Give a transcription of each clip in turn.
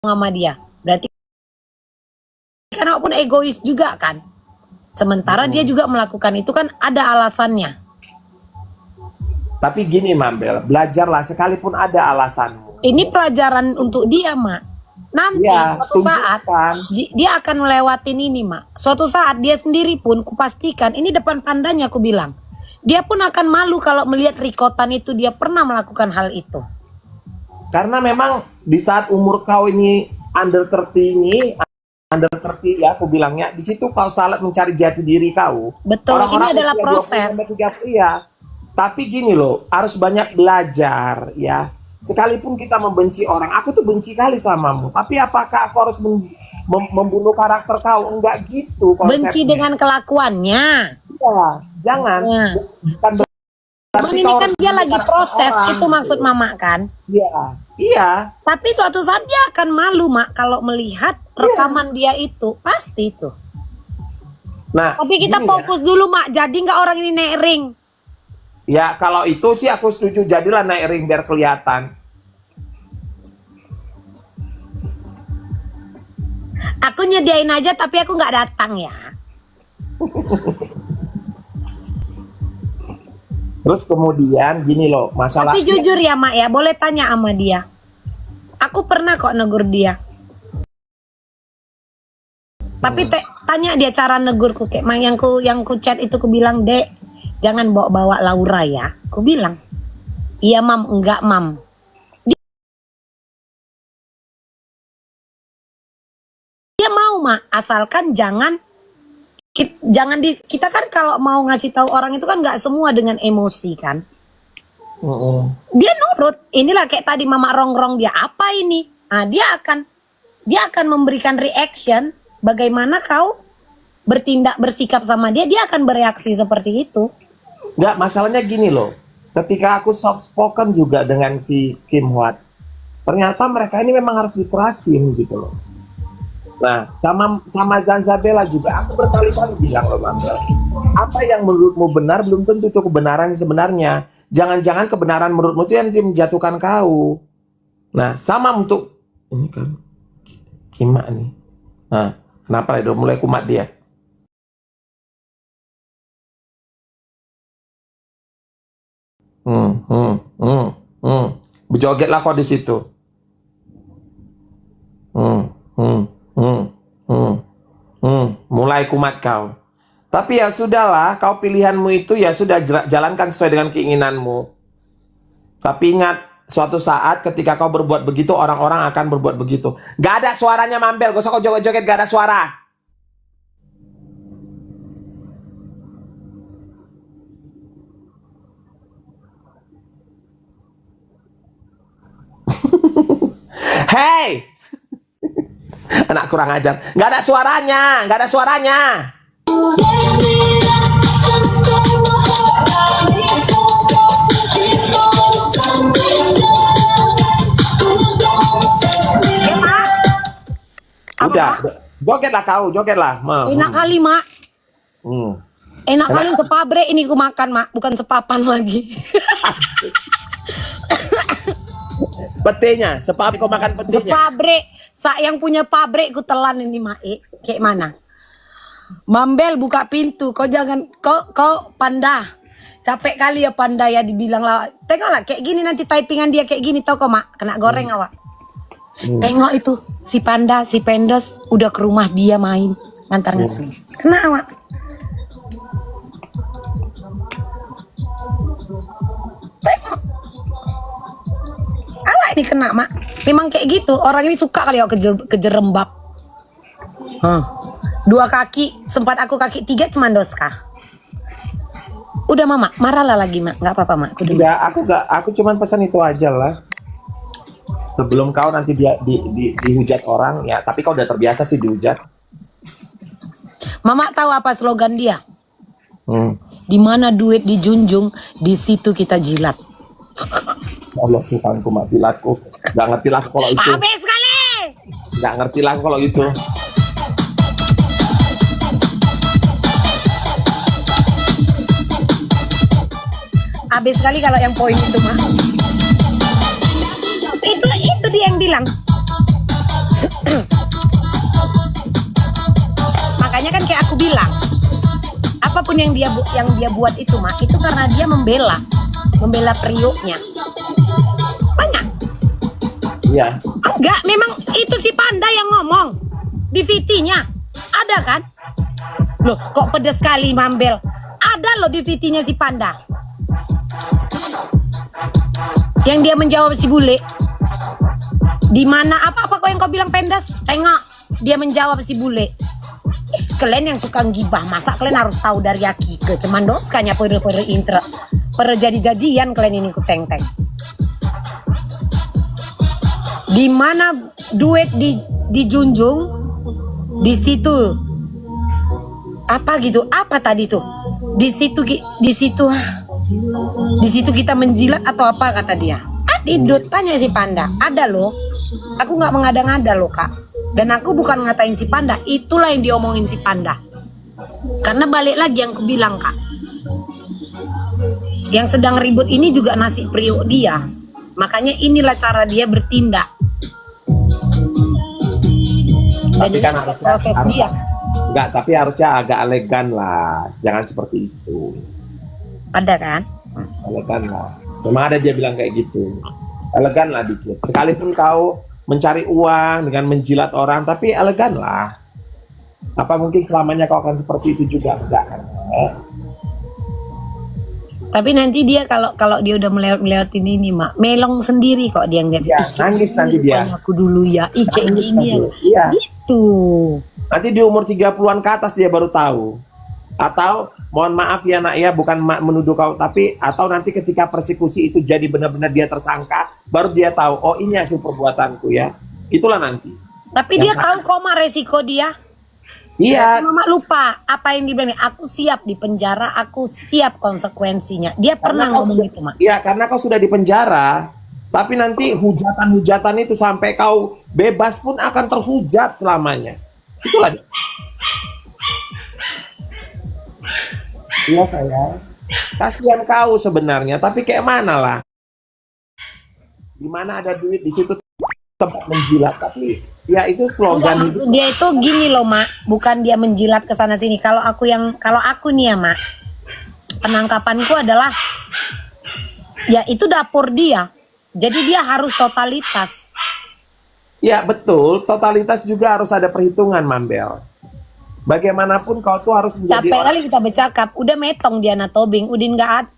sama dia. Berarti kan aku pun egois juga kan. Sementara dia juga melakukan itu kan ada alasannya. Tapi gini Mambel, belajarlah sekalipun ada alasanmu. Ini pelajaran untuk dia, Mak. Nanti Ya, suatu saat tunjukkan. dia akan melewatin ini, Mak. Suatu saat dia sendiri pun kupastikan ini depan pandanya aku bilang. Dia pun akan malu kalau melihat Rikotan itu dia pernah melakukan hal itu. Karena memang di saat umur kau ini under 30 ini, under 30 ya aku bilangnya, di situ kau salah mencari jati diri kau. Betul, ini adalah usia 20 proses. sampai 30, ya. Tapi gini loh, harus banyak belajar ya. Sekalipun kita membenci orang, aku tuh benci kali samamu. Tapi apakah aku harus membunuh karakter kau? Enggak gitu konsepnya. Benci dengan kelakuannya. Iya, jangan. Ya. Bukan Cuman ini kan dia lagi proses, orang, itu maksud Mama kan. Iya, iya. Tapi suatu saat dia akan malu, Mak, kalau melihat rekaman dia itu. Pasti itu. Nah, Tapi kita gini fokus dulu, Mak. Jadi nggak orang ini naik ring. ya, kalau itu sih aku setuju, jadilah naik ring biar kelihatan. Aku nyediain aja tapi aku nggak datang ya. Terus kemudian gini loh, masalah Tapi jujur ya, Mak ya, boleh tanya sama dia. Aku pernah kok negur dia. Tapi tanya dia cara negurku kayak yang ku chat itu, ku bilang, "Dek, jangan bawa-bawa Laura ya." Ku bilang, "Iya, Mam, enggak, Mam." Dia mau, Mak, asalkan jangan kita kan kalau mau ngasih tahu orang itu kan nggak semua dengan emosi kan. Dia nurut. Inilah kayak tadi Mama rongrong dia, apa ini? Nah, dia akan memberikan reaction bagaimana kau bersikap sama dia akan bereaksi seperti itu. nggak, masalahnya gini loh. Ketika aku soft spoken juga dengan si Kim Hwat, ternyata mereka ini memang harus dikerasin gitu loh. Nah, sama Zanzabella juga aku berkali-kali bilang loh, Mambel, apa yang menurutmu benar belum tentu itu kebenaran sebenarnya. Jangan-jangan kebenaran menurutmu itu yang menjatuhkan kau. Nah, sama untuk ini kan Kima nih. Nah, kenapa udah mulai kumat dia? Berjogetlah kau di situ. Mulai kumat kau. Tapi ya sudahlah, kau pilihanmu itu ya sudah, jalankan sesuai dengan keinginanmu. Tapi ingat, suatu saat ketika kau berbuat begitu, orang-orang akan berbuat begitu. Gak ada suaranya, Mambel. Gak usah kau joget-joget, gak ada suara. Hey! Anak kurang ajar. Gak ada suaranya, gak ada suaranya. Udah, jogetlah kau, jogetlah. Enak kali, Mak. Enak kali sepabrek ini ku makan, Mak, bukan sepapan lagi. Petenya, sepabrik kau makan petenya. Sepabrek, yang punya pabrik ku telan ini, Mak. Kayak mana? Mambel buka pintu, kau jangan, kau Panda. Capek kali ya Panda ya dibilang lah. Tengoklah kayak gini nanti typingan dia kayak gini, tau kok, Mak, kena goreng awak. Tengok itu si Panda, si Pendos udah ke rumah dia main ngantar-ngantar. Kena awak. Tengok. Awak ini kena, Mak. Memang kayak gitu. Orang ini suka kali awak kejerembab. Dua kaki, sempat aku kaki 3 cuman doska. Udah Mama, marahlah lagi, Mak. Nggak apa-apa, Mak. Aku cuman pesan itu aja lah. Sebelum kau nanti dihujat orang ya, tapi kau udah terbiasa sih dihujat. Mama tahu apa slogan dia? Di mana duit dijunjung, di situ kita jilat. Allah Tuhanku, matilah aku. Gak ngerti lah kalau itu. Habis sekali. Gak ngerti lah kalau itu. Habis sekali kalau yang poin itu, Mak. Itu dia yang bilang. yang dia buat itu mah itu karena dia membela periuknya. Banyak. Iya. Enggak, memang itu si Panda yang ngomong di VT-nya. Ada kan? Loh, kok pedes sekali Mambel? Ada loh di VT-nya si Panda. Yang dia menjawab si bule. Di mana apa kok yang kau bilang pendas? Tengok, dia menjawab si bule. Kalian yang tukang gibah, masa kalian harus tahu dari Aki ke cuman doskanya pere intra. Pere jadi-jadian kalian ini ku teng-teng. Di mana duit dijunjung di situ apa gitu, apa tadi tuh di situ kita menjilat atau apa kata dia. Adidut tanya si Panda, ada loh, aku nggak mengada-ngada loh kak, dan aku bukan ngatain si Panda, itulah yang diomongin si Panda. Karena balik lagi yang aku bilang kak, yang sedang ribut ini juga nasi priuk dia, makanya inilah cara dia bertindak. Tapi kan harusnya proses dia. Enggak, tapi harusnya agak elegan lah. Jangan seperti itu. Ada kan? Elegan lah. Memang ada dia bilang kayak gitu. Elegan lah dikit. Sekalipun kau mencari uang dengan menjilat orang, tapi elegan lah. Apa mungkin selamanya kau akan seperti itu juga? Enggak kan? Tapi nanti dia kalau dia udah melewati ini mak, melong sendiri kok dia ngeliat. Ya, nangis nanti dia. Aku dulu ya, kayak gini ya. Iya. Gitu. Nanti di umur 30-an ke atas dia baru tahu. Atau mohon maaf ya nak ya, bukan menuduh kau, tapi atau nanti ketika persekusi itu jadi benar-benar dia tersangka, baru dia tahu, oh ini hasil perbuatanku ya. Itulah nanti. Tapi dia tahu kok mak resiko dia. Iya. Mama lupa apa yang dibilang. Aku siap di penjara, aku siap konsekuensinya. Dia pernah ngomong gitu mak. Iya, karena kau sudah di penjara, tapi nanti hujatan-hujatan itu sampai kau bebas pun akan terhujat selamanya. Itulah. Iya sayang. Kasihan kau sebenarnya, tapi kayak mana lah? Di mana ada duit di situ tempat menjilat, tapi ya itu slogan Enggak, itu. dia itu gini loh mak, bukan dia menjilat ke sana sini. Kalau aku nih ya mak, penangkapanku adalah ya itu dapur dia. Jadi dia harus totalitas. Ya betul, totalitas juga harus ada perhitungan Mambel. Bagaimanapun kau tuh harus menjadi Capek kali kita bercakap, udah metong dia Tobing, udah nggak ada.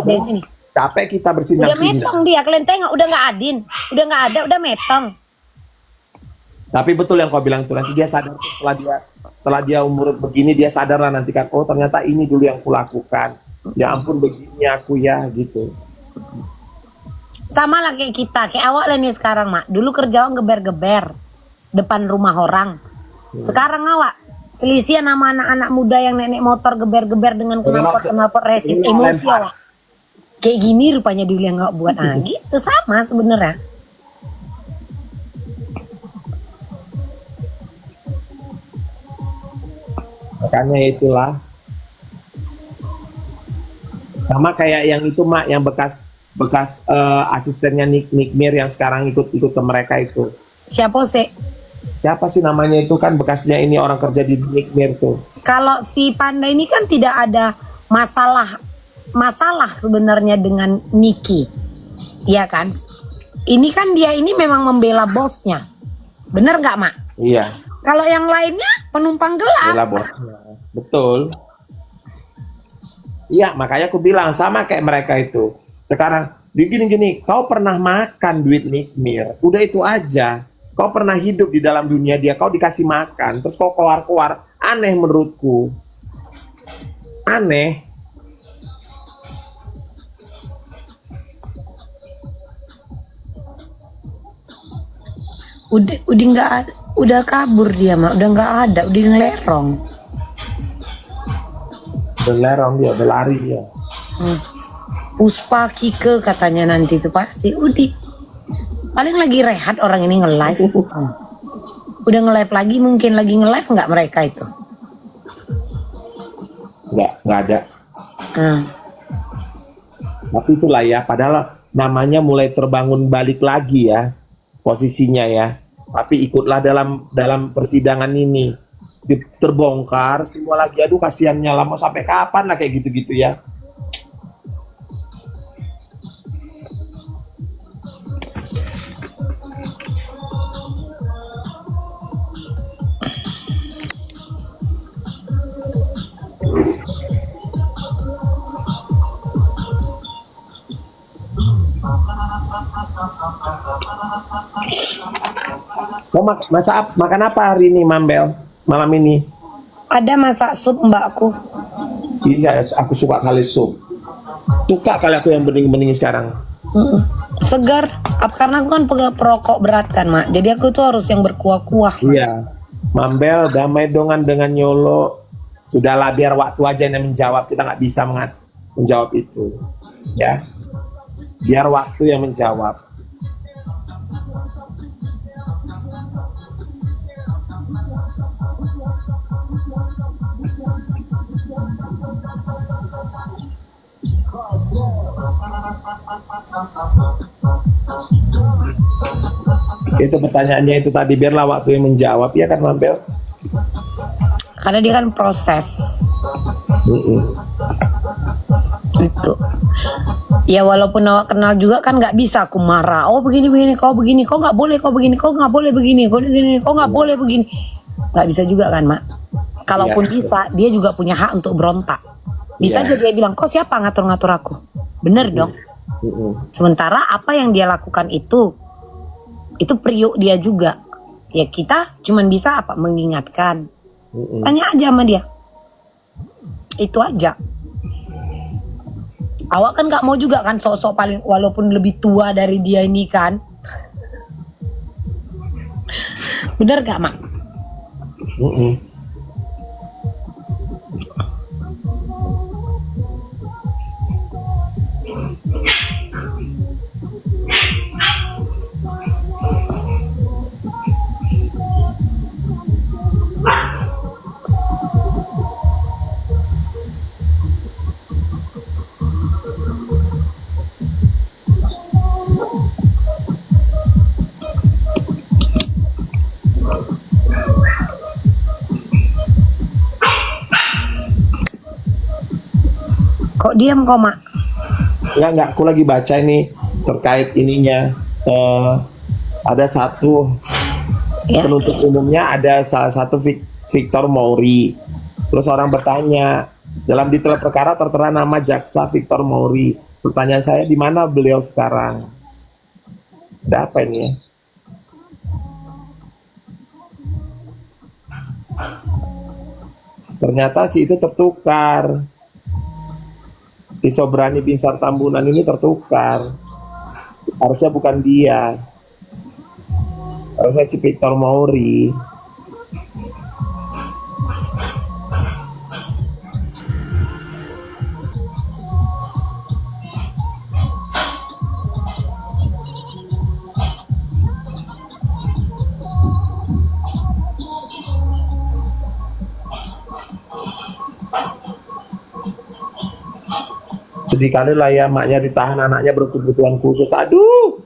di sini. Capek kita Udah bersinang-sinang. metong dia, kalian tengok udah nggak adin, udah nggak ada, udah metong. Tapi betul yang kau bilang itu, nanti dia sadar setelah dia umur begini, dia sadar lah nanti kan, oh ternyata ini dulu yang kulakukan. Ya ampun begini aku ya gitu. Sama lah kayak kita, kayak awak lah nih sekarang mak. Dulu kerja geber-geber depan rumah orang. Sekarang awak selisihan sama anak-anak muda yang nenek motor geber-geber dengan knalpot racing, emosi awak. Kayak gini rupanya dulu yang nggak buat, gitu sama sebenarnya. Makanya itulah. Sama kayak yang itu mak, yang bekas asistennya Nick Mir yang sekarang ikut ke mereka itu. Siapa sih? Siapa sih namanya itu kan bekasnya ini orang kerja di Nick Mir tuh. Kalau si Panda ini kan tidak ada masalah sebenarnya dengan Niki, iya kan? Ini kan dia ini memang membela bosnya, bener nggak mak? Iya. Kalau yang lainnya penumpang gelap. Bela bosnya. Betul. Iya, makanya aku bilang sama kayak mereka itu. Sekarang gini, kau pernah makan duit Nick Mir, udah itu aja. Kau pernah hidup di dalam dunia dia, kau dikasih makan, terus kau keluar, aneh menurutku. Aneh. Udah nggak ada, udah kabur dia mak, udah nggak ada, udah ngelerong. Belerong dia, berlari dia. Puspa Kike katanya nanti itu pasti Udi. Paling lagi rehat orang ini nge-live. Udah nge-live lagi, mungkin lagi nge-live nggak mereka itu? Nggak ada. Tapi itulah ya, padahal namanya mulai terbangun balik lagi ya posisinya ya. Tapi ikutlah dalam persidangan ini. terbongkar semua lagi, aduh kasihannya lah, mau sampai kapan lah kayak gitu-gitu ya. Makan apa hari ini, Mambel? Malam ini? Ada masak sup mbakku. Iya, aku suka kali sup. Suka kali aku yang bening-bening sekarang. Segar. Karena aku kan perokok berat kan, Mak. Jadi aku tuh harus yang berkuah-kuah. Iya. Mambel, damai dongan dengan Nyolo. Sudahlah, biar waktu aja yang menjawab. Kita nggak bisa menjawab itu. Ya. Biar waktu yang menjawab. Itu pertanyaannya itu tadi, biarlah waktu yang menjawab, ya kan Mambel? Karena dia kan proses. Itu. Ya walaupun awak kenal juga kan nggak bisa aku marah. Oh begini, kau begini, kau nggak boleh, kau begini, kau nggak boleh begini, kau begini, kau nggak boleh begini. Nggak bisa juga kan, Mak. Kalaupun bisa, dia juga punya hak untuk berontak. Bisa aja dia bilang, kau siapa ngatur-ngatur aku? Bener dong. Sementara apa yang dia lakukan itu periuk dia juga. Ya kita cuman bisa apa? Mengingatkan. Tanya aja sama dia. Itu aja. Awak kan gak mau juga kan sosok paling, walaupun lebih tua dari dia ini kan. Bener gak, Mak? Kok diam kok, Mak? Enggak, aku lagi baca ini terkait ininya. Ada satu penuntut umumnya, ada salah satu Victor Mauri. Terus orang bertanya, dalam detail perkara tertera nama jaksa Victor Mauri. Pertanyaan saya, di mana beliau sekarang? Ada apa ini ya? Ternyata si itu tertukar. Si Sobrani Binsar Tambunan ini tertukar. Harusnya bukan dia. Harusnya si Victor Mauri. Sedih kali lah ya, maknya ditahan, anaknya berkebutuhan khusus. Aduh.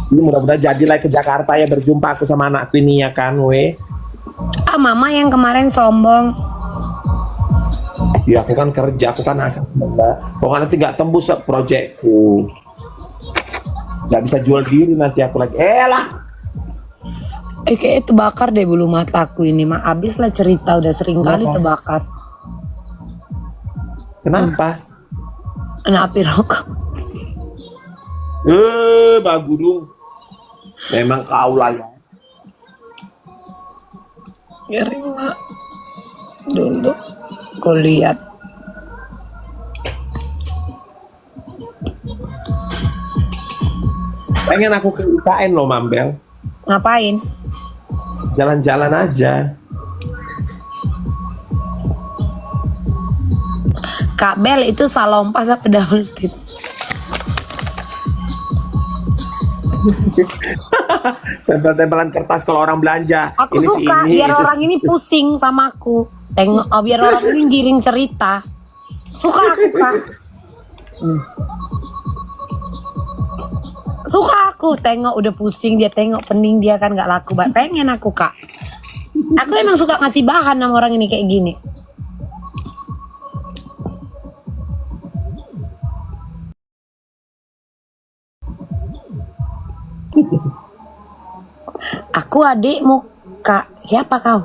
Ini mudah-mudahan jadilah ke Jakarta ya, berjumpa aku sama anakku ini ya kan, we. Mama yang kemarin sombong. Ya aku kan kerja, aku kan asal Mbak. Pokoknya nanti nggak tembus proyekku, nggak bisa jual diri nanti aku lagi. Lah. Kayak terbakar deh bulu mataku ini, Mak. Abis lah cerita, udah sering kali terbakar. Kenapa? Kena api rokok. Mbak Gudung, memang kau lah ya. Ngeri, Mak. Dulu aku lihat. Pengen aku ke IKN loh, Mambel. Ngapain? Jalan-jalan aja. Kak Bel itu salompas apa double tip? Tempel-tempelan kertas kalau orang belanja. Aku Ini si suka ini, biar itu orang ini pusing sama aku. Tengok, biar orang ini giring cerita. Suka aku kak. Suka aku tengok udah pusing dia, tengok pening dia kan nggak laku. Pengen aku kak. Aku emang suka ngasih bahan sama orang ini kayak gini. Aku adikmu kak. Siapa kau?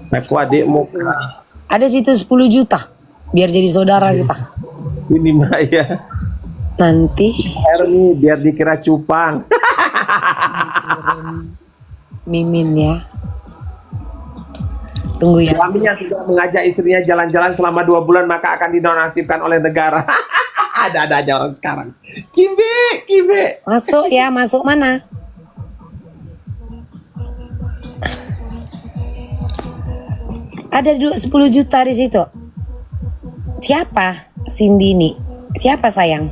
Aku adikmu. Ada situ 10 juta. Biar jadi saudara kita. Ini Maya. Nanti Nih biar dikira cupang. Mimin ya. Tunggu ya. Suami yang sudah mengajak istrinya jalan-jalan selama 2 bulan maka akan dinonaktifkan oleh negara. Ada aja orang sekarang. Kibe. Masuk ya, masuk mana? Ada 10 juta di situ. Siapa Cindy ini? Siapa sayang?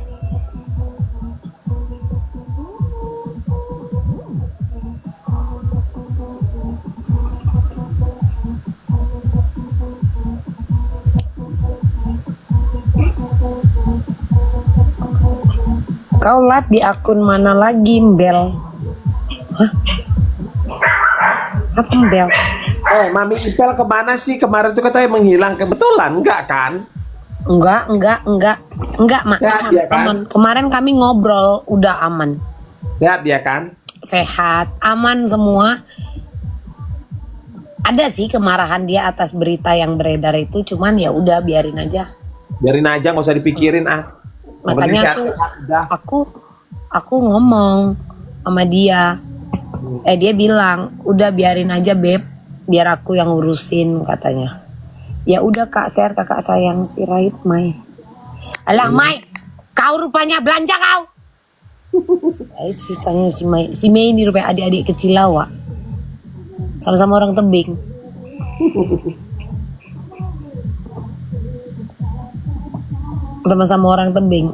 Kau live di akun mana lagi, Mbel? Hah? Apa Mbel? Mami Ipel kemana sih? Kemarin tuh katanya menghilang. Kebetulan enggak kan? Enggak, Mak. Sehat dia kan? Aman. Kemarin kami ngobrol, udah aman. Sehat dia kan? Sehat, aman semua. Ada sih kemarahan dia atas berita yang beredar itu, cuman ya udah biarin aja. Biarin aja nggak usah dipikirin ah. Yang penting Makanya sehat-sehat, udah. aku ngomong sama dia. Dia bilang, "Udah biarin aja, Beb. Biar aku yang ngurusin," katanya. Ya udah Kak, share kakak sayang si Rahit Mai. Alah Mai, kau rupanya belanja kau. Tanya si Mai. Si Mai ini rupanya adik-adik kecil lawak. Sama-sama orang tebing. Sama-sama orang tebing.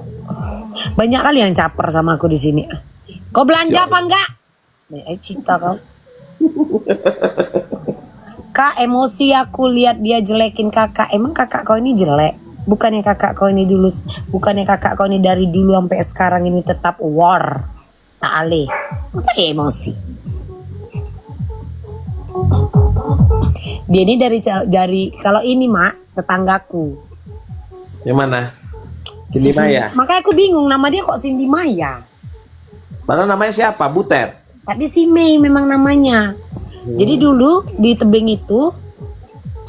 Banyak kali yang caper sama aku di sini. Kau belanja apa enggak? Cita kau. Kak, emosi aku lihat dia jelekin kakak. Emang kakak kau ini jelek? Bukannya kakak kau ini dari dulu sampai sekarang ini tetap war. Tak alih. Apa ya emosi? Dia ini dari kalau ini Mak, tetanggaku. Yang mana? Cindy Maya. Makanya aku bingung nama dia kok Cindy Maya. Mana namanya siapa? Butet. Tapi si Mei memang namanya. Jadi dulu di tebing itu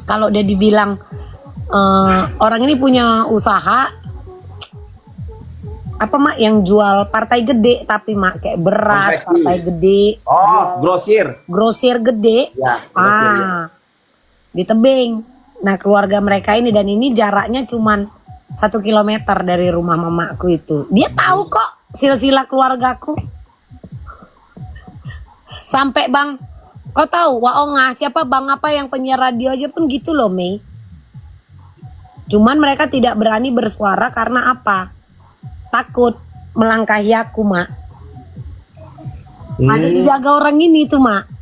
kalau dia dibilang orang ini punya usaha apa Mak yang jual partai gede tapi Mak kayak beras, Konveksi. partai gede, Oh, grosir gede. ya, grosir, ya. Di tebing. Nah, keluarga mereka ini dan ini jaraknya cuman 1 kilometer dari rumah mamaku itu. Dia tahu kok silsilah keluargaku. Sampai Bang, kau tahu Waongah siapa Bang apa yang penyiar radio aja pun gitu loh Mei. Cuman mereka tidak berani bersuara karena apa? Takut melangkahi aku Mak. Masih dijaga orang ini tuh Mak.